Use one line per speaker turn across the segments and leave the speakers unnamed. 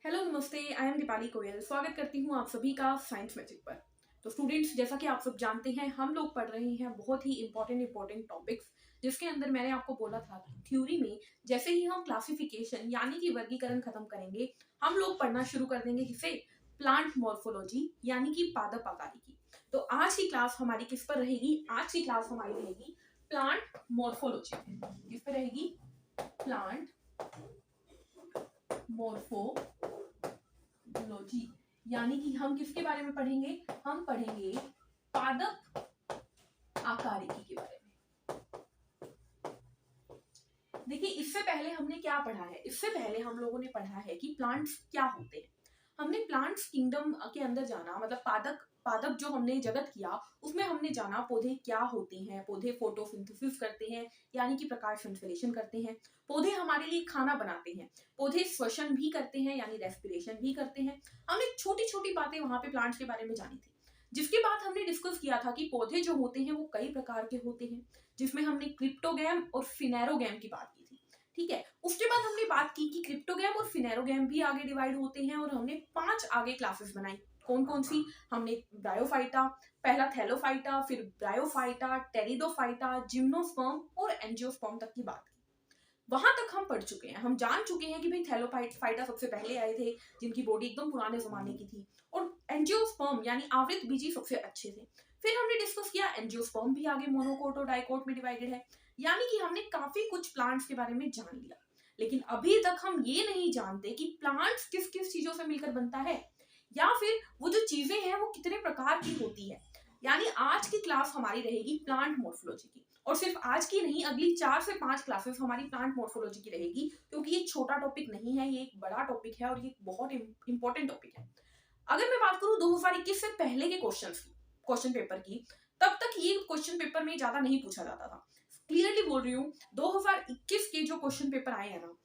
Hello नमस्ते, I am Deepali Goyal. स्वागत करती हूँ आप सभी का साइंस मैजिक पर। तो स्टूडेंट्स, जैसा कि आप सब जानते हैं, हम लोग पढ़ रहे हैं बहुत ही इंपॉर्टेंट टॉपिक्स, जिसके अंदर मैंने आपको बोला था कि थ्योरी में जैसे ही हम क्लासिफिकेशन यानी कि वर्गीकरण खत्म करेंगे, हम लोग पढ़ना शुरू कर देंगे किसे? प्लांट मॉर्फोलॉजी यानी कि पादप आकारी की। तो आज की क्लास हमारी किस पर रहेगी? आज की क्लास हमारी रहेगी प्लांट मॉर्फोलॉजी पे। किस पे रहेगी? प्लांट मॉर्फोलॉजी, यानी कि हम किसके बारे में पढ़ेंगे? हम पढ़ेंगे पादप आकारिकी के बारे में। देखिए, इससे पहले हमने क्या पढ़ा है? इससे पहले हम लोगों ने पढ़ा है कि प्लांट्स क्या होते हैं। हमने प्लांट्स किंगडम के अंदर जाना, मतलब पादप जो हमने जगत किया, उसमें हमने जाना पौधे क्या होते हैं। पौधे फोटोसिंथेसिस करते हैं, यानी कि प्रकाश संश्लेषण करते हैं। पौधे हमारे लिए खाना बनाते हैं। पौधे श्वसन भी करते हैं, यानी रेस्पिरेशन भी करते हैं। हमने छोटी छोटी बातें वहां पे प्लांट्स के बारे में जानी थी। जिसके बाद हमने डिस्कस किया था कि पौधे जो होते हैं वो कई प्रकार के होते हैं, जिसमें हमने क्रिप्टोगैम और फिनेरोगैम की बात की थी। ठीक है, उसके बाद हमने बात की कि क्रिप्टोगैम और फिनेरोगैम भी आगे डिवाइड होते हैं, और हमने 5 आगे क्लासेस बनाई। कौन कौन सी? हमने ब्रायोफाइटा, पहला थैलोफाइटा, फिर ब्रायोफाइटा, टेरिडोफाइटा, जिम्नोस्पर्म और एंजियोस्पर्म तक की बात की। वहां तक हम पढ़ चुके हैं। हम जान चुके हैं कि भाई थैलोफाइटा सबसे पहले आए थे, जिनकी बॉडी एकदम पुराने जमाने की थी, और एंजियोस्पर्म यानी आवृत बीजी सबसे अच्छे थे। फिर हमने डिस्कस किया एंजियोस्पर्म भी आगे मोनोकोट और डाइकोट में डिवाइडेड है। यानी कि हमने काफी कुछ प्लांट्स के बारे में जान लिया। लेकिन अभी तक हम ये नहीं जानते कि प्लांट्स किस किस चीजों से मिलकर बनता है, या फिर वो जो चीजें हैं वो कितने प्रकार की होती है। यानी आज की क्लास हमारी रहेगी प्लांट मॉर्फोलॉजी की, और सिर्फ आज की नहीं, अगली 4 से 5 क्लासेस हमारी प्लांट मॉर्फोलॉजी की रहेगी, क्योंकि ये छोटा टॉपिक नहीं है, ये एक बड़ा टॉपिक है और ये बहुत इंपॉर्टेंट टॉपिक है। अगर मैं बात करूं 2021 से पहले के क्वेश्चन पेपर की, तब तक ये क्वेश्चन पेपर में ज्यादा नहीं पूछा जाता था। क्लियरली बोल रही हूँ, 2021 के जो क्वेश्चन पेपर आए हैं ना,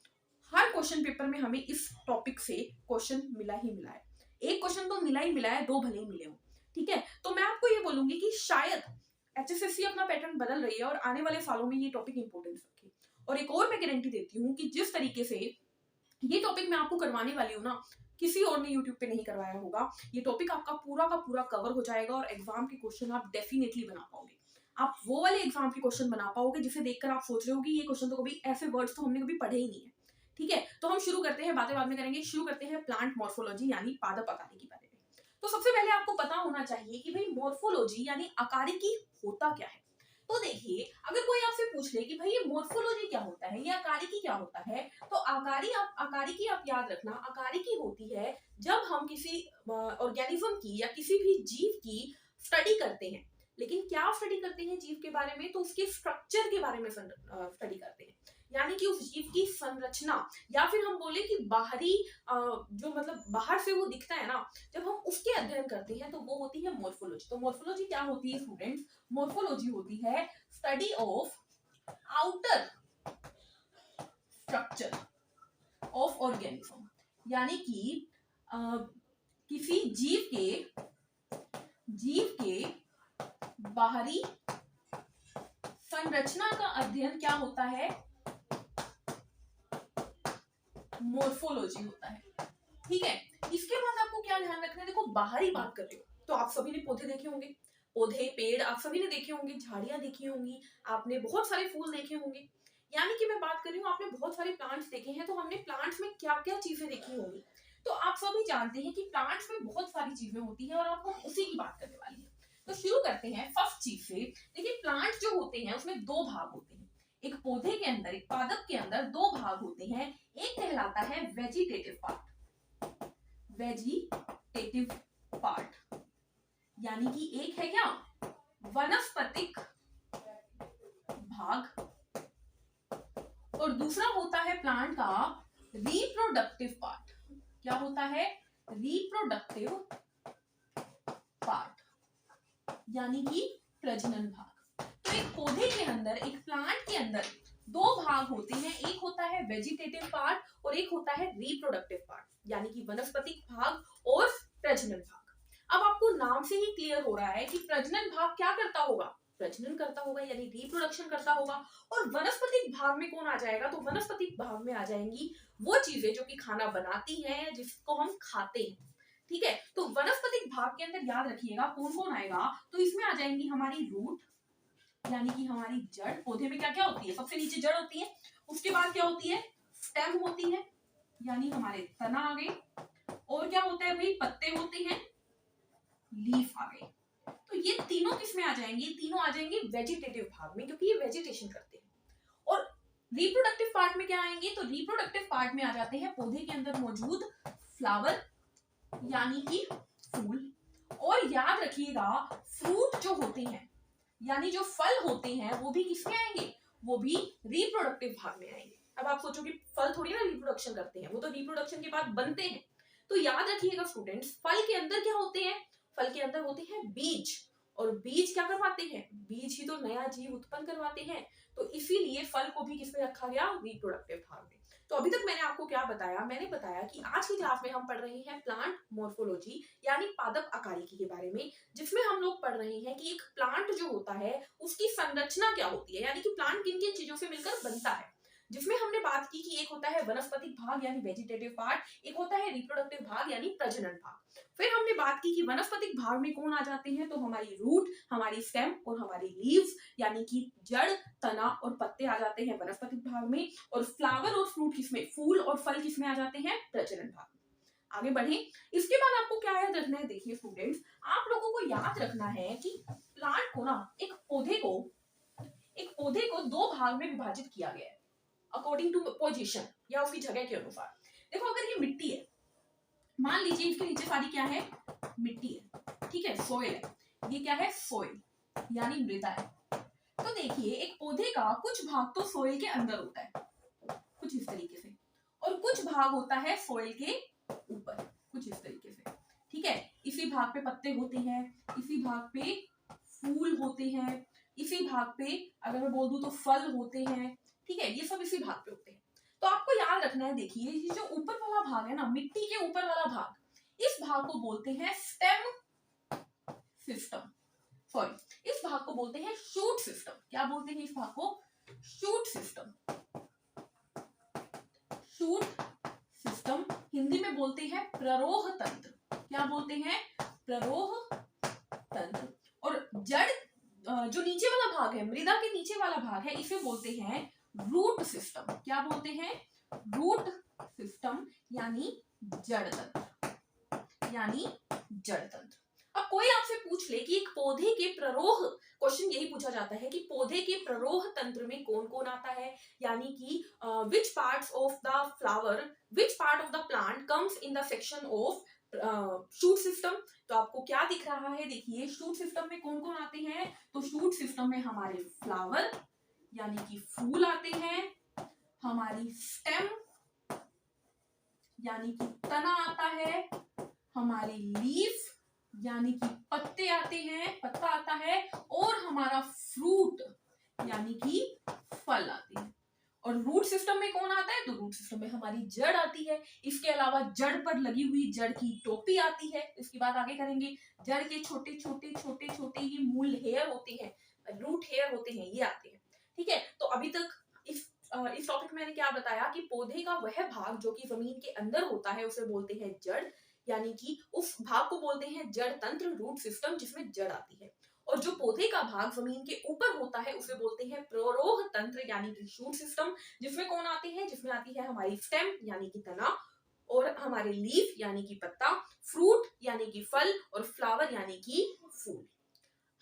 हर क्वेश्चन पेपर में हमें इस टॉपिक से क्वेश्चन मिला ही मिला है। एक क्वेश्चन तो मिला ही मिला है, 2 भले ही मिले हो। ठीक है, तो मैं आपको ये बोलूंगी कि शायद एचएसएससी अपना पैटर्न बदल रही है और आने वाले सालों में ये टॉपिक इंपॉर्टेंस रखे। और एक और मैं गारंटी देती हूँ कि जिस तरीके से ये टॉपिक मैं आपको करवाने वाली हूँ ना, किसी और ने यूट्यूब पे नहीं करवाया होगा। ये टॉपिक आपका पूरा का पूरा कवर हो जाएगा, और एग्जाम के क्वेश्चन आप डेफिनेटली बना पाओगे। आप वो वाले एग्जाम के क्वेश्चन बना पाओगे जिसे देखकर आप सोच रहे हो कि ये क्वेश्चन तो कभी, ऐसे वर्ड्स तो हमने कभी पढ़े ही नहीं है। ठीक है, तो हम शुरू करते हैं, बातें बाद में करेंगे। शुरू करते हैं प्लांट मॉर्फोलॉजी यानी पादप आकारिकी के बारे में। तो सबसे पहले आपको पता होना चाहिए कि भाई मॉर्फोलॉजी यानी आकारिकी होता क्या है। तो देखिए, अगर कोई आपसे पूछ ले कि भाई ये मॉर्फोलॉजी क्या होता है, ये आकारिकी क्या होता है, तो आकारिकी आप याद रखना, आकारिकी होती है जब हम किसी ऑर्गेनिज्म की या किसी भी जीव की स्टडी करते हैं। लेकिन क्या स्टडी करते हैं जीव के बारे में? तो उसके स्ट्रक्चर के बारे में स्टडी करते हैं, यानी कि उस जीव की संरचना, या फिर हम बोले कि बाहरी जो मतलब बाहर से वो दिखता है ना, जब हम उसके अध्ययन करते हैं तो वो होती है मॉर्फोलॉजी। तो मॉर्फोलॉजी क्या होती है स्टूडेंट्स? मॉर्फोलॉजी होती है study of outer structure of organism, यानी कि किसी जीव के बाहरी संरचना का अध्ययन क्या होता है? मॉर्फोलॉजी होता है। ठीक है, इसके बाद आपको क्या ध्यान रखना है? देखो, बाहरी बात कर रहे हो तो आप सभी ने पौधे देखे होंगे, पौधे पेड़ आप सभी ने देखे होंगे, झाड़ियां देखी होंगी, आपने बहुत सारे फूल देखे होंगे। यानी कि मैं बात कर रही हूँ, आपने बहुत सारे प्लांट्स देखे हैं, तो हमने प्लांट्स में क्या क्या चीजें देखी होंगी। तो आप सभी जानते हैं कि प्लांट्स में बहुत सारी चीजें होती है, और आपको उसी की बात करने वाली है। तो शुरू करते हैं फर्स्ट चीज से। देखिए, प्लांट जो होते हैं उसमें 2 भाग होते हैं। एक पौधे के अंदर, एक पादप के अंदर 2 भाग होते हैं। एक कहलाता है वेजिटेटिव पार्ट, वेजिटेटिव पार्ट, यानी कि एक है क्या? वनस्पतिक भाग, और दूसरा होता है प्लांट का रिप्रोडक्टिव पार्ट। क्या होता है? रिप्रोडक्टिव पार्ट, यानी कि प्रजनन भाग। तो एक पौधे के अंदर, एक प्लांट के अंदर 2 भाग होते हैं। एक होता है वेजिटेटिव पार्ट और एक होता है रिप्रोडक्टिव पार्ट, यानी कि वनस्पतिक भाग और प्रजनन भाग। अब आपको नाम से ही क्लियर हो रहा है कि प्रजनन भाग क्या करता होगा? प्रजनन करता होगा यानी रिप्रोडक्शन करता होगा। और वनस्पतिक भाग में कौन आ जाएगा, तो वनस्पतिक भाग में आ जाएंगी वो चीजें जो कि खाना बनाती हैं, जिसको हम खाते हैं। ठीक है, तो वनस्पतिक भाग के अंदर याद रखिएगा कौन कौन आएगा, तो इसमें आ जाएंगी हमारी रूट यानी कि हमारी जड़। पौधे में क्या क्या होती है, सबसे नीचे जड़ होती है, उसके बाद क्या होती है, स्टेम होती है यानी हमारे तना आ गए, और क्या होता है भाई, पत्ते होते हैं, लीफ आ गए। तो ये तीनों किस में आ जाएंगे, तीनों आ जाएंगे वेजिटेटिव भाग में, क्योंकि ये वेजिटेशन करते हैं। और रिप्रोडक्टिव पार्ट में क्या आएंगे, तो रिप्रोडक्टिव पार्ट में आ जाते हैं पौधे के अंदर मौजूद फ्लावर यानी कि फूल। और याद रखिएगा फ्रूट जो होते हैं यानी जो फल होते हैं वो भी किसमें आएंगे, वो भी रिप्रोडक्टिव भाग में आएंगे। अब आप सोचो कि फल थोड़ी ना रिप्रोडक्शन करते हैं, वो तो रिप्रोडक्शन के बाद बनते हैं। तो याद रखिएगा स्टूडेंट्स, फल के अंदर क्या होते हैं, फल के अंदर होते हैं बीज, और बीज क्या करवाते हैं, बीज ही तो नया जीव उत्पन्न करवाते हैं। तो इसीलिए फल को भी किसमें रखा गया, रिप्रोडक्टिव भाग में। तो अभी तक मैंने आपको क्या बताया, मैंने बताया कि आज की क्लास में हम पढ़ रहे हैं प्लांट मॉर्फोलॉजी यानी पादप आकारिकी के बारे में, जिसमें हम लोग पढ़ रहे हैं कि एक प्लांट जो होता है उसकी संरचना क्या होती है, यानी कि प्लांट किन किन चीजों से मिलकर बनता है। जिसमें हमने बात की कि एक होता है वनस्पतिक भाग यानी वेजिटेटिव पार्ट, एक होता है रिप्रोडक्टिव भाग यानी प्रजनन भाग। फिर हमने बात की कि वनस्पतिक भाग में कौन आ जाते हैं, तो हमारी रूट, हमारी स्टेम और हमारी लीव्स यानी कि जड़, तना और पत्ते आ जाते हैं वनस्पतिक भाग में। और फ्लावर और फ्रूट किसमें, फूल और फल किसमें आ जाते हैं, प्रजनन भाग में। आगे बढ़े, इसके बाद आपको क्या याद रखना है, देखिए स्टूडेंट्स, आप लोगों को याद रखना है कि प्लांट को ना, एक पौधे को दो भाग में विभाजित किया गया है अकॉर्डिंग टू पोजीशन या उसकी जगह के अनुसार। देखो अगर ये मिट्टी है, मान लीजिए इसके नीचे सारी क्या है, मिट्टी है, ठीक है, सोइल है, ये क्या है, सोइल यानी मृदा है। तो देखिए एक पौधे का कुछ भाग तो सोइल के अंदर होता है, कुछ इस तरीके से, और कुछ भाग होता है सोइल के ऊपर, कुछ इस तरीके से। ठीक है, इसी भाग पे पत्ते होते हैं, इसी भाग पे फूल होते हैं, इसी भाग पे अगर मैं बोल दूं तो फल होते हैं। ठीक है, ये सब इसी भाग पे होते हैं। तो आपको याद रखना है, देखिए ये जो ऊपर वाला भाग है ना, मिट्टी के ऊपर वाला भाग, इस भाग को बोलते हैं स्टेम सिस्टम, सॉरी इस भाग को बोलते हैं शूट सिस्टम। क्या बोलते हैं इस भाग को, shoot system. Shoot system Hindi में बोलते हैं प्ररोह तंत्र। क्या बोलते हैं, प्ररोह तंत्र। और जड़ जो नीचे वाला भाग है, मृदा के नीचे वाला भाग है, इसे बोलते हैं रूट सिस्टम। क्या बोलते हैं, रूट सिस्टम यानी जड़ तंत्र, यानी जड़ तंत्र। अब कोई आपसे पूछ ले कि एक पौधे के प्ररोह, क्वेश्चन यही पूछा जाता है कि पौधे के प्ररोह तंत्र में कौन कौन आता है, यानी कि which parts of the flower, which part of the plant comes in the section of shoot system. तो आपको क्या दिख रहा है, देखिए शूट सिस्टम में कौन कौन आते हैं, तो शूट सिस्टम में हमारे फ्लावर यानी कि फूल आते हैं, हमारी स्टेम यानी कि तना आता है, हमारी लीफ यानी कि पत्ते आते हैं, पत्ता आता है, और हमारा फ्रूट यानी कि फल आते हैं। और रूट सिस्टम में कौन आता है, तो रूट सिस्टम में हमारी जड़ आती है। इसके अलावा जड़ पर लगी हुई जड़ की टोपी आती है, इसकी बात आगे करेंगे। जड़ के छोटे छोटे छोटे छोटे ये मूल हेयर होते हैं, रूट हेयर होते हैं, ये आते हैं। ठीक है, तो अभी तक इस टॉपिक में मैंने क्या बताया कि पौधे का वह भाग जो कि जमीन के अंदर होता है उसे बोलते हैं जड़, यानी कि उस भाग को बोलते हैं जड़ तंत्र, रूट सिस्टम, जिसमें जड़ आती है। और जो पौधे का भाग जमीन के ऊपर होता है उसे बोलते हैं प्ररोह तंत्र यानी कि शूट सिस्टम, जिसमें कौन आते हैं, जिसमें आती है हमारी स्टेम यानी कि तना, और हमारे लीफ यानी कि पत्ता, फ्रूट यानी कि फल, और फ्लावर यानी कि फूल।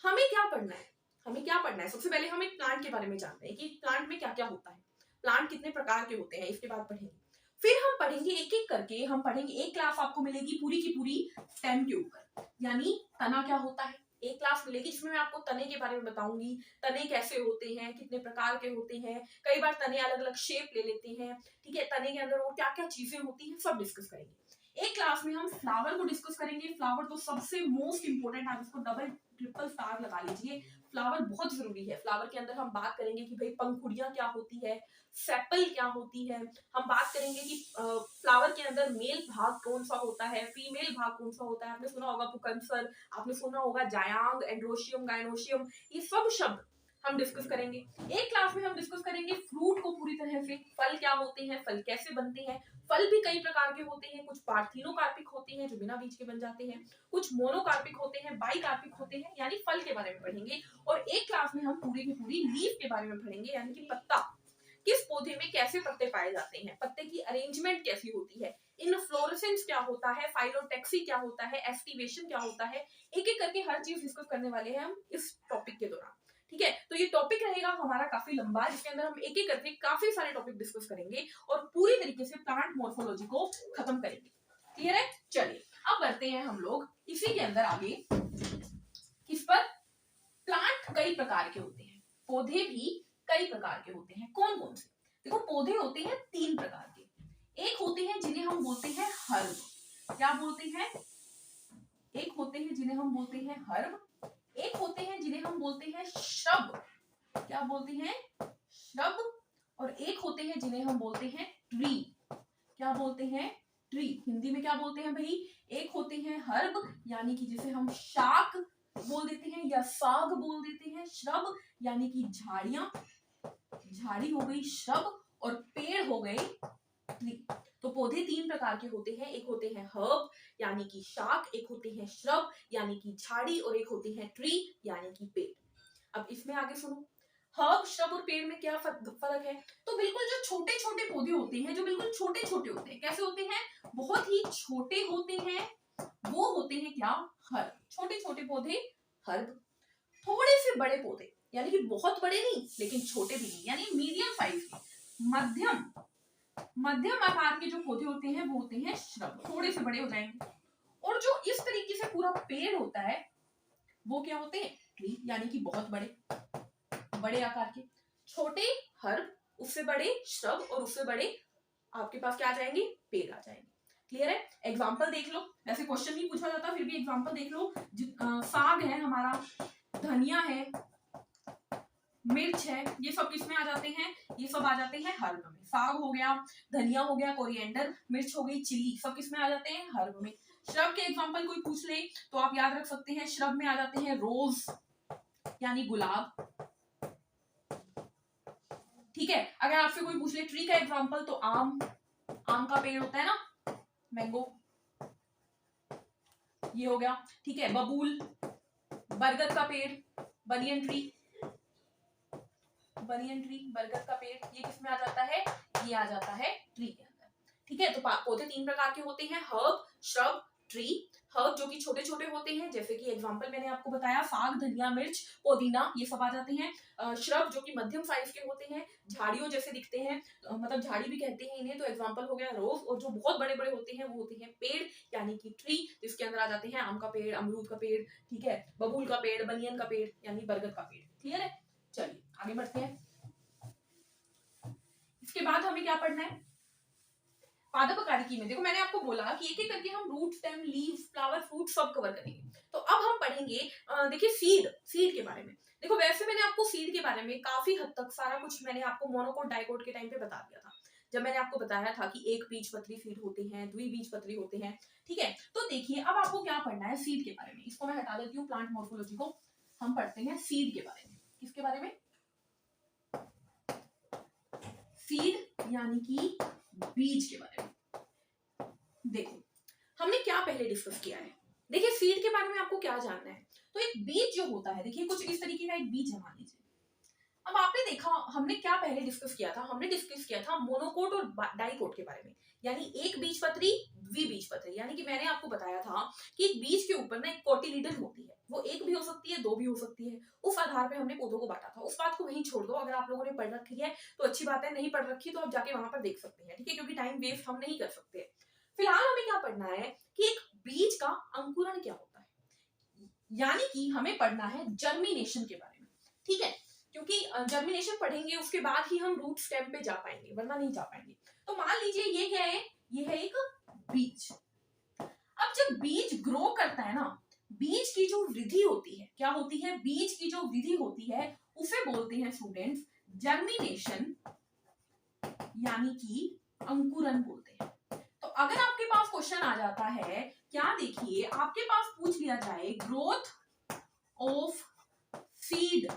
हमें क्या पढ़ना है, हमें क्या पढ़ना है, सबसे पहले हम एक प्लांट के बारे में जानते हैं कि प्लांट में क्या क्या होता है, प्लांट कितने प्रकार के होते हैं, इसके बाद पढ़ेंगे। फिर हम पढ़ेंगे एक एक करके, हम पढ़ेंगे, एक क्लास आपको मिलेगी पूरी की पूरी स्टेम के ऊपर, यानी तना क्या होता है, एक क्लास मिलेगी जिसमें मैं आपको तने के बारे में बताऊंगी, तने कैसे होते हैं, कितने प्रकार के होते हैं, कई बार तने अलग अलग शेप ले लेते हैं। ठीक है, तने के अंदर वो क्या क्या चीजें होती हैं, सब डिस्कस करेंगे। एक क्लास में हम फ्लावर को डिस्कस करेंगे। फ्लावर तो सबसे मोस्ट इंपोर्टेंट, आप इसको डबल ट्रिपल स्टार लगा लीजिए, फ्लावर बहुत जरूरी है। फ्लावर के अंदर हम बात करेंगे कि भाई पंखुड़ियां क्या होती है, सेपल क्या होती है, हम बात करेंगे कि फ्लावर के अंदर मेल भाग कौन सा होता है, फीमेल भाग कौन सा होता है। आपने सुना होगा पुकंसर, आपने सुना होगा जायांग, एंड्रोशियम, गायनोशियम, ये सब शब्द हम डिस्कस करेंगे। एक क्लास में हम डिस्कस करेंगे फ्रूट को पूरी तरह से, फल क्या होते हैं, फल कैसे बनते हैं। फल भी कई प्रकार के होते हैं, कुछ पार्थिनोकार्पिक होते हैं जो बिना बीज के बन जाते हैं, कुछ मोनोकार्पिक होते हैं, बाइकार्पिक होते हैं, यानी फल के बारे में पढ़ेंगे। और एक क्लास में हम पूरी की पूरी लीफ के बारे में पढ़ेंगे, यानी कि पत्ता, किस पौधे में कैसे पत्ते पाए जाते हैं, पत्ते की अरेंजमेंट कैसी होती है, इनफ्लोरेसेंस क्या होता है, फाइलोटैक्सी क्या होता है, एस्टिवेशन क्या होता है। एक एक करके हर चीज डिस्कस करने वाले हैं हम इस टॉपिक के दौरान। ठीक है, तो ये टॉपिक रहेगा हमारा काफी लंबा, जिसके अंदर हम एक एक करके काफी सारे टॉपिक डिस्कस करेंगे और पूरी तरीके से प्लांट मॉर्फोलॉजी को खत्म करेंगे। क्लियर है? चलिए अब बढ़ते हैं हम लोग इसी के अंदर आगे, किस पर? प्लांट कई प्रकार के होते हैं, पौधे भी कई प्रकार के होते हैं। कौन कौन से? देखो पौधे होते हैं 3 प्रकार के। एक होते हैं जिन्हें हम बोलते हैं हर्ब। क्या बोलते हैं? एक होते हैं जिन्हें हम बोलते हैं हर्ब, एक होते हैं जिन्हें हम बोलते हैं श्रब। क्या बोलते हैं? श्रब। और एक होते हैं जिन्हें हम बोलते हैं ट्री। क्या बोलते हैं? ट्री। हिंदी में क्या बोलते हैं भाई? एक होते हैं हर्ब, यानी कि जिसे हम शाक बोल देते हैं या साग बोल देते हैं। श्रब यानी कि झाड़ियां, झाड़ी हो गई श्रब, और पेड़ हो गए ट्री। तो पौधे 3 प्रकार के होते हैं, एक होते हैं हर्ब यानी कि शाक, एक होते हैं श्रब यानी कि झाड़ी, और एक होते हैं ट्री यानी कि पेड़। अब इसमें आगे सुनो, हर्ब, श्रब और पेड़ में क्या फर्क है? तो बिल्कुल जो छोटे छोटे पौधे होते हैं, जो बिल्कुल छोटे छोटे होते हैं, कैसे होते हैं? बहुत ही छोटे होते हैं, वो होते हैं क्या? हर्ब। छोटे छोटे पौधे हर्ब। थोड़े से बड़े पौधे, यानी कि बहुत बड़े नहीं लेकिन छोटे भी नहीं, यानी मीडियम साइज के, मध्यम आकार के जो पौधे होते हैं वो होते हैं श्रब, थोड़े से बड़े हो जाएंगे। और जो इस तरीके से पूरा पेड़ होता है वो क्या होते हैं? ट्री, यानी कि बहुत बड़े, बड़े आकार के। छोटे हर्ब, उससे बड़े श्रब, और उससे बड़े आपके पास क्या आ जाएंगे? पेड़ आ जाएंगे। क्लियर है? एग्जाम्पल देख लो, ऐसे क्वेश्चन नहीं पूछा जाता फिर भी एग्जाम्पल देख लो। साग है हमारा, धनिया है, मिर्च है, ये सब किसमें आ जाते हैं? ये सब आ जाते हैं हर्ब में। साग हो गया, धनिया हो गया, कोरिएंडर, मिर्च हो गई, चिली, सब किसमें आ जाते हैं? हर्ब में। श्रब के एग्जांपल कोई पूछ ले तो आप याद रख सकते हैं, श्रब में आ जाते हैं रोज यानी गुलाब। ठीक है, अगर आपसे कोई पूछ ले ट्री का एग्जांपल तो आम, आम का पेड़ होता है ना, मैंगो, ये हो गया। ठीक है, बबूल, बरगद का पेड़, बनियन ट्री, बनियन ट्री, बरगद का पेड़, ये किसमें आ जाता है? ये आ जाता है ट्री के अंदर। ठीक है, तो पौधे 3 प्रकार के होते हैं, हर्ब, श्रब, ट्री। हर्ब जो कि छोटे छोटे होते हैं, जैसे कि एग्जांपल मैंने आपको बताया, साग, धनिया, मिर्च, पुदीना, ये सब आ जाते हैं। श्रब जो कि मध्यम साइज के होते हैं, झाड़ियों जैसे दिखते हैं, मतलब झाड़ी भी कहते हैं इन्हें, तो एग्जांपल हो गया रोज। और जो बहुत बड़े बड़े होते हैं वो होते हैं पेड़, यानी कि ट्री, जिसके अंदर आ जाते हैं आम का पेड़, अमरूद का पेड़, ठीक है, बबूल का पेड़, बनियन का पेड़ यानी बरगद का पेड़। क्लियर है? चलिए आगे बढ़ते हैं। इसके बाद हमें क्या पढ़ना है? पादपकारिकी में देखो मैंने आपको बोला कि एक एक करके हम root, stem, leaves, flower, fruit सब कवर करेंगे। तो अब हम पढ़ेंगे देखिए सीड के बारे में। देखो वैसे मैंने आपको सीड के बारे में काफी हद तक सारा कुछ मैंने आपको मोनोकोट डाइकोट के टाइम पे बता दिया था, जब मैंने आपको बताया था कि एक बीजपत्री सीड होते हैं, द्विबीजपत्री होते हैं। ठीक है, तो देखिए अब आपको क्या पढ़ना है सीड के बारे में। इसको मैं हटा देती हूँ, प्लांट मॉर्फोलॉजी को। हम पढ़ते हैं सीड के बारे में। किसके बारे में? सीड यानी कि बीज के बारे में। देखो हमने क्या पहले डिस्कस किया है, देखिए सीड के बारे में आपको क्या जानना है। तो एक बीज जो होता है, देखिए कुछ इस तरीके का एक बीज है मान लीजिए। अब आपने देखा हमने क्या पहले डिस्कस किया था, हमने डिस्कस किया था मोनोकोट और डाइकोट के बारे में, यानी एक बीजपत्री, द्विबीजपत्री। यानी कि मैंने आपको बताया था कि एक बीज के ऊपर ना एक कोटिलीडन होती है, वो एक भी हो सकती है, 2 भी हो सकती है। उस आधार पे हमने पौधों को बांटा था। उस बात को वहीं छोड़ दो, अगर आप लोगों ने पढ़ रखी है तो अच्छी बात है, नहीं पढ़ रखी तो आप जाके वहां पर देख सकते हैं। ठीक है, क्योंकि टाइम वेस्ट हम नहीं कर सकते। फिलहाल हमें क्या पढ़ना है कि एक बीज का अंकुरण क्या होता है, यानी कि हमें पढ़ना है जर्मिनेशन के बारे में। ठीक है, क्योंकि जर्मिनेशन पढ़ेंगे उसके बाद ही हम रूट स्टेम पे जा पाएंगे, वरना नहीं जा पाएंगे। तो मान लीजिए ये क्या है? ये है एक बीज। अब जब बीज ग्रो करता है ना, बीज की जो वृद्धि होती है, क्या होती है, बीज की जो वृद्धि होती है उसे बोलते हैं स्टूडेंट्स जर्मिनेशन, यानी कि अंकुरन बोलते हैं। तो अगर आपके पास क्वेश्चन आ जाता है, क्या देखिए आपके पास पूछ लिया जाए ग्रोथ ऑफ सीड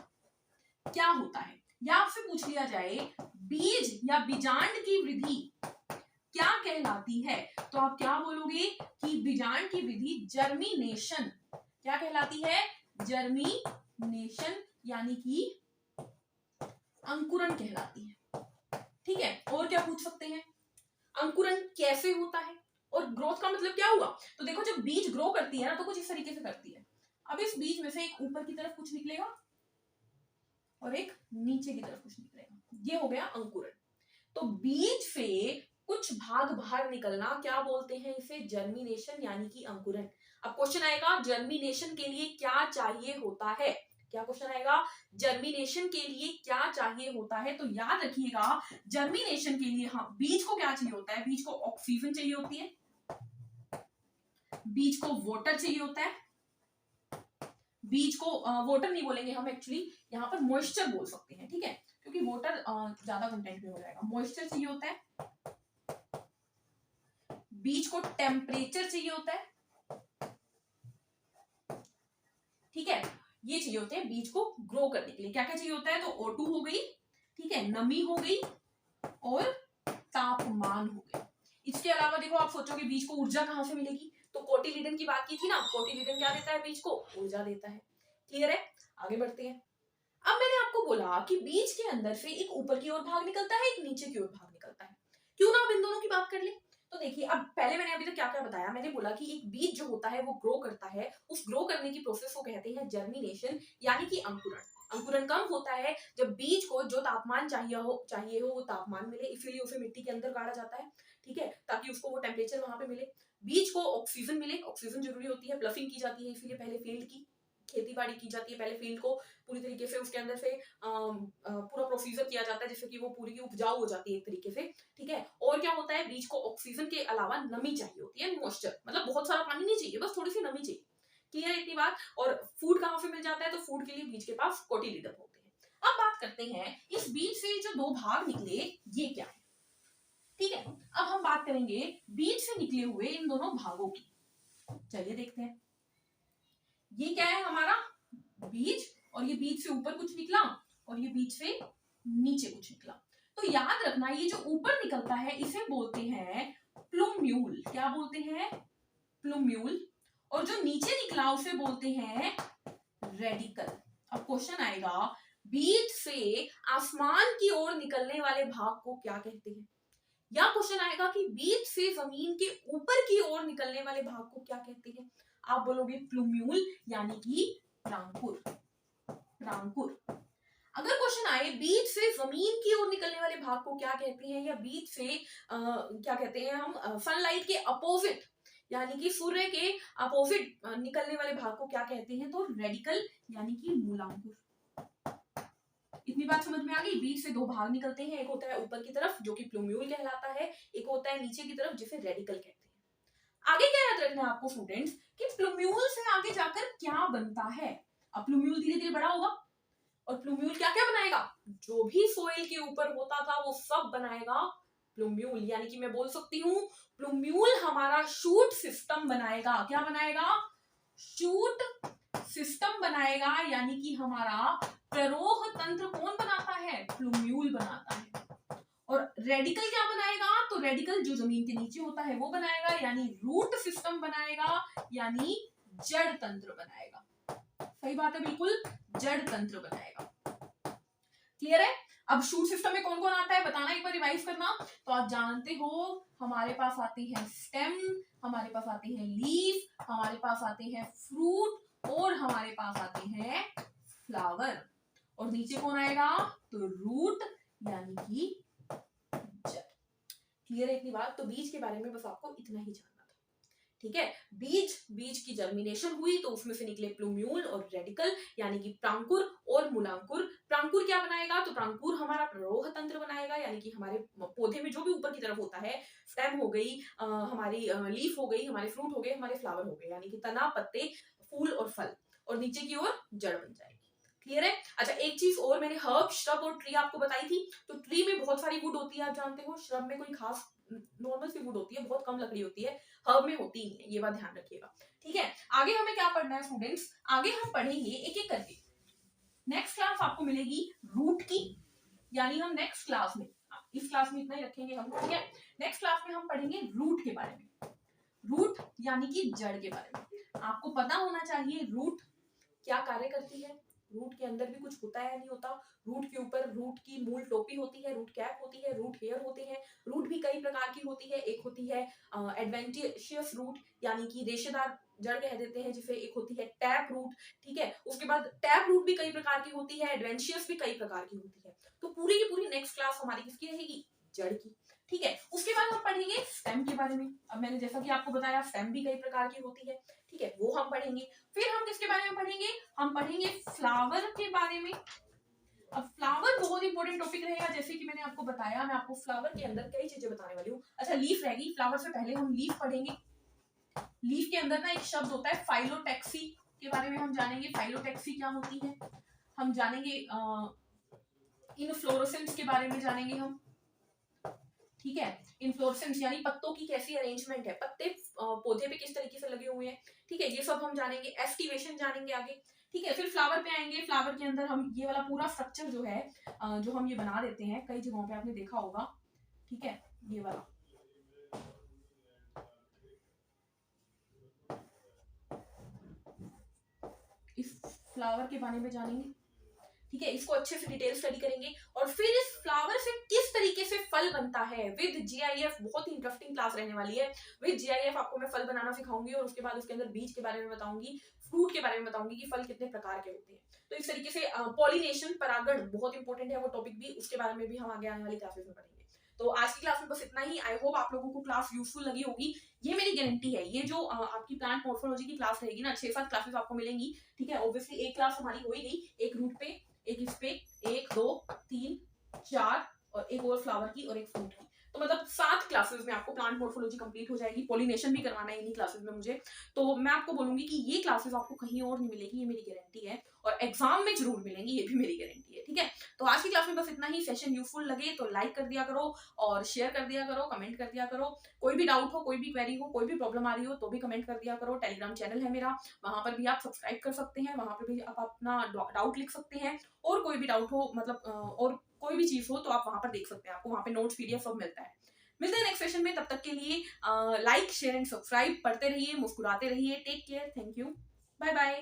क्या होता है, या आपसे पूछ लिया जाए बीज या बीजांड की वृद्धि क्या कहलाती है, तो आप क्या बोलोगे कि बीजांड की वृद्धि जर्मिनेशन क्या कहलाती है, जर्मिनेशन यानी कि अंकुरन कहलाती है। ठीक है, और क्या पूछ सकते हैं, अंकुरन कैसे होता है, और ग्रोथ का मतलब क्या हुआ, तो देखो जब बीज ग्रो करती है ना तो कुछ इस तरीके से करती है। अब इस बीज में से एक ऊपर की तरफ कुछ निकलेगा और एक नीचे की तरफ कुछ निकलेगा, ये हो गया अंकुरन। तो बीज से कुछ भाग बाहर निकलना क्या बोलते हैं, इसे जर्मिनेशन यानी कि अंकुरन। अब क्वेश्चन आएगा जर्मिनेशन के लिए क्या चाहिए होता है, क्या क्वेश्चन आएगा, जर्मिनेशन के लिए क्या चाहिए होता है, तो याद रखिएगा जर्मिनेशन के लिए हाँ बीज को क्या चाहिए होता है, बीज को ऑक्सीजन चाहिए होती है, बीज को वाटर चाहिए होता है, बीज को वाटर नहीं बोलेंगे हम, एक्चुअली यहाँ पर मॉइस्चर बोल सकते हैं, ठीक है, क्योंकि वाटर ज्यादा कंटेंट में हो जाएगा। मॉइस्चर चाहिए होता है, बीज को टेम्परेचर चाहिए होता है, ठीक है, ये चाहिए होते हैं बीज को ग्रो करने के लिए। क्या क्या चाहिए होता है, तो O2 हो गई, ठीक है, नमी हो गई और तापमान हो गया। इसके अलावा देखो आप सोचोगे बीज को ऊर्जा कहां से मिलेगी, तो कोटिलिडन की बात की थी ना, कोटिलिडन क्या देता है बीज को, ऊर्जा देता है। क्लियर है, आगे बढ़ते हैं। अब मैंने आपको बोला कि बीज के अंदर से एक ऊपर की ओर भाग निकलता है, एक नीचे की ओर भाग निकलता है, क्यों ना अब इन दोनों की बात कर ले। तो देखिए अब पहले मैंने अभी तक क्या क्या बताया, मैंने बोला कि एक बीज जो होता है वो ग्रो करता है, उस ग्रो करने की प्रोसेस को कहते हैं जर्मिनेशन यानी कि अंकुरण। अंकुरण कब होता है, जब बीज को जो तापमान चाहिए हो वो तापमान मिले, इसीलिए उसे मिट्टी के अंदर गाड़ा जाता है, ठीक है, ताकि उसको वो टेम्परेचर वहां पे मिले। बीज को ऑक्सीजन मिले, ऑक्सीजन जरूरी होती है, प्लफिंग की जाती है, इसीलिए पहले फील्ड की खेती बाड़ी की जाती है, पहले फील्ड को पूरी तरीके से उसके अंदर से पूरा प्रोसीजर किया जाता है जिससे कि वो पूरी की उपजाऊ हो जाती है एक तरीके से, ठीक है। और क्या होता है, बीज को ऑक्सीजन के अलावा नमी चाहिए होती है, मॉइस्चर, मतलब बहुत सारा पानी नहीं चाहिए, बस थोड़ी सी नमी चाहिए। क्लियर इतनी बात। और फूड कहाँ से मिल जाता है, तो फूड के लिए बीज के पास कोटिलिडन होते हैं। अब बात करते हैं इस बीज से जो दो भाग निकले ये क्या है, ठीक है। अब हम बात करेंगे बीज से निकले हुए इन दोनों भागों की, चलिए देखते हैं। ये क्या है हमारा बीज, और ये बीज से ऊपर कुछ निकला और ये बीज से नीचे कुछ निकला। तो याद रखना ये जो ऊपर निकलता है इसे बोलते हैं प्लूम्यूल, क्या बोलते हैं, प्लूम्यूल, और जो नीचे निकला उसे बोलते हैं रेडिकल। अब क्वेश्चन आएगा बीज से आसमान की ओर निकलने वाले भाग को क्या कहते हैं, या क्वेश्चन आएगा कि बीज से जमीन के ऊपर की ओर निकलने वाले भाग को क्या कहते हैं, आप बोलोगे प्लूम्यूल यानी कि प्रांकुर, प्रांकुर। अगर क्वेश्चन आए बीज से जमीन की ओर निकलने वाले भाग को क्या कहते हैं, या बीज से क्या कहते हैं हम सनलाइट के अपोजिट यानी कि सूर्य के अपोजिट निकलने वाले भाग को क्या कहते हैं, तो रेडिकल यानी कि मूलांकुर। इतनी बात समझ में आ गई। बीज से दो भाग निकलते हैं, एक होता है ऊपर की तरफ जो कि प्लूम्यूल कहलाता है, एक होता है नीचे की तरफ जिसे रेडिकल कहते हैं। आगे क्या याद रखना है आपको स्टूडेंट्स कि प्लूम्यूल से आगे जाकर क्या बनता है। अब प्लूम्यूल धीरे धीरे बड़ा होगा और प्लूम्यूल क्या क्या बनाएगा, जो भी सोइल के ऊपर होता था वो सब बनाएगा प्लूम्यूल, यानी कि मैं बोल सकती हूँ प्लूम्यूल हमारा शूट सिस्टम बनाएगा। क्या बनाएगा, शूट सिस्टम बनाएगा, यानी कि हमारा प्ररोह तंत्र कौन बनाता है, प्लूम्यूल बनाता है। और रेडिकल क्या बनाएगा, तो रेडिकल जो जमीन के नीचे होता है वो बनाएगा, यानी रूट सिस्टम बनाएगा, यानी जड़ तंत्र बनाएगा। सही बात है, बिल्कुल जड़ तंत्र बनाएगा। क्लियर है। अब शूट सिस्टम में कौन कौन आता है बताना, एक बार रिवाइज करना। तो आप जानते हो हमारे पास आते हैं स्टेम, हमारे पास आते हैं लीफ, हमारे पास आते हैं फ्रूट और हमारे पास आते हैं फ्लावर। और नीचे कौन आएगा, तो रूट यानी कि जड़। क्लियर है इतनी बात। तो बीज के बारे में बस आपको इतना ही जानना था, ठीक है। बीज की जर्मिनेशन हुई तो उसमें से निकले प्लूम्यूल और रेडिकल यानी कि प्रांकुर और मूलांकुर। प्रांकुर क्या बनाएगा, तो प्रांकुर हमारा प्ररोह तंत्र बनाएगा, यानी कि हमारे पौधे में जो भी ऊपर की तरफ होता है, स्टेम हो गई, हमारी लीफ हो गई, हमारे फ्रूट हो गए, हमारे फ्लावर हो गए, यानी कि तना, पत्ते, फूल और फल, और नीचे की ओर जड़ बन जाएगी। क्लियर है? अच्छा, एक चीज और मैंने हर्ब, श्रब और ट्री आपको बताई थी। तो ट्री में बहुत सारी वुड होती है, आप जानते हो। श्रब में कोई खास नॉर्मल सी वुड होती है, बहुत कम लकड़ी होती है। हर्ब में होती ही है, ये बात ध्यान रखिएगा। ठीक है, आगे हमें क्या पढ़ना है स्टूडेंट्स? आगे हम पढ़ेंगे एक एक करके। नेक्स्ट क्लास आपको मिलेगी रूट की, यानी हम नेक्स्ट क्लास में, इस क्लास में इतना ही रखेंगे हम। ठीक है, नेक्स्ट क्लास में हम पढ़ेंगे रूट के बारे में। रूट यानी कि जड़ के बारे में। आपको पता होना चाहिए रूट क्या कार्य करती है, रूट के अंदर भी कुछ होता है नहीं होता, रूट के ऊपर रूट की मूल टोपी होती है, रूट कैप होती है, रूट हेयर होते हैं। रूट भी कई प्रकार की होती है। एक होती है एडवेंटिशियस रूट, यानी कि रेशेदार जड़ कह देते हैं जिसे। एक होती है टैप रूट। ठीक है, उसके बाद टैप रूट भी कई प्रकार की होती है, एडवेंटिशियस भी कई प्रकार की होती है। तो पूरी की पूरी नेक्स्ट क्लास हमारी किसकी रहेगी? जड़ की। ठीक है, उसके बाद हम पढ़ेंगे स्टेम के बारे में। अब मैंने जैसा कि आपको बताया, स्टेम भी कई प्रकार की होती है। ठीक है, वो हम पढ़ेंगे। फिर हम किसके बारे में पढ़ेंगे? हम पढ़ेंगे फ्लावर के बारे में। अब फ्लावर बहुत इंपॉर्टेंट टॉपिक रहेगा, जैसे कि मैंने आपको बताया, मैं आपको फ्लावर के अंदर कई चीजें बताने वाली हूँ। अच्छा, लीफ रहेगी। फ्लावर से पहले हम लीफ पढ़ेंगे। लीफ के अंदर ना एक शब्द होता है फाइलोटैक्सी, के बारे में हम जानेंगे। फाइलोटैक्सी क्या होती है हम जानेंगे। इनफ्लोरेसेंस के बारे में जानेंगे हम। ठीक है, इन्फ्लोरेसेंस यानी पत्तों की कैसी अरेंजमेंट है, पत्ते पौधे पे किस तरीके से लगे हुए हैं। ठीक है, ये सब हम जानेंगे। एस्टिवेशन जानेंगे आगे। ठीक है, फिर फ्लावर पे आएंगे। फ्लावर के अंदर हम ये वाला पूरा स्ट्रक्चर जो है, जो हम ये बना देते हैं, कई जगहों पे आपने देखा होगा। ठीक है, ये वाला इस फ्लावर के बारे में जानेंगे। ठीक है, इसको अच्छे से डिटेल स्टडी करेंगे। और फिर इस फ्लावर से किस तरीके से फल बनता है विद जीआईएफ। बहुत ही इंटरेस्टिंग क्लास रहने वाली है। विद जीआईएफ आपको मैं फल बनाना सिखाऊंगी, और उसके बाद उसके अंदर बीज के बारे में बताऊंगी, फ्रूट के बारे में बताऊंगी कि फल कितने प्रकार के होते हैं। तो इस तरीके से पॉलिनेशन, परागण बहुत इंपॉर्टेंट है वो टॉपिक भी, उसके बारे में भी हम आगे आने वाली क्लासेस में पढ़ेंगे। तो आज की क्लास में बस इतना ही। आई होप आप लोगों को क्लास यूजफुल लगी होगी, ये मेरी गारंटी है। ये जो आपकी प्लांट मॉर्फोलॉजी की क्लास रहेगी ना, 6-7 क्लासेस आपको मिलेंगी। ठीक है, ऑब्वियसली एक क्लास हमारी हो ही गई, एक रूट पे, एक इस पे, 1 2 3 4, और एक और फ्लावर की और एक फ्रूट की। तो मतलब 7 क्लासेस में आपको प्लांट मॉर्फोलॉजी कंप्लीट हो जाएगी। पॉलिनेशन भी करवाना है इन्हीं क्लासेस में मुझे। तो मैं आपको बोलूंगी कि ये क्लासेस आपको कहीं और नहीं मिलेगी, ये मेरी गारंटी है। और एग्जाम में जरूर मिलेंगी, ये भी मेरी गारंटी है। ठीक है, तो आज की क्लास में बस इतना ही। सेशन यूजफुल लगे तो लाइक कर दिया करो, और शेयर कर दिया करो, कमेंट कर दिया करो। कोई भी डाउट हो, कोई भी क्वेरी हो, कोई भी प्रॉब्लम आ रही हो, तो भी कमेंट कर दिया करो। टेलीग्राम चैनल है मेरा, वहां पर भी आप सब्सक्राइब कर सकते हैं, वहां पर भी आप अपना डाउट लिख सकते हैं। और कोई भी डाउट हो, मतलब और कोई भी चीज हो, तो आप वहां पर देख सकते हैं। आपको वहां पे नोट्स, पीडीएफ सब मिलता है। मिलते हैं नेक्स्ट सेशन में, तब तक के लिए लाइक शेयर एंड सब्सक्राइब। पढ़ते रहिए, मुस्कुराते रहिए। Take care, thank you, bye bye.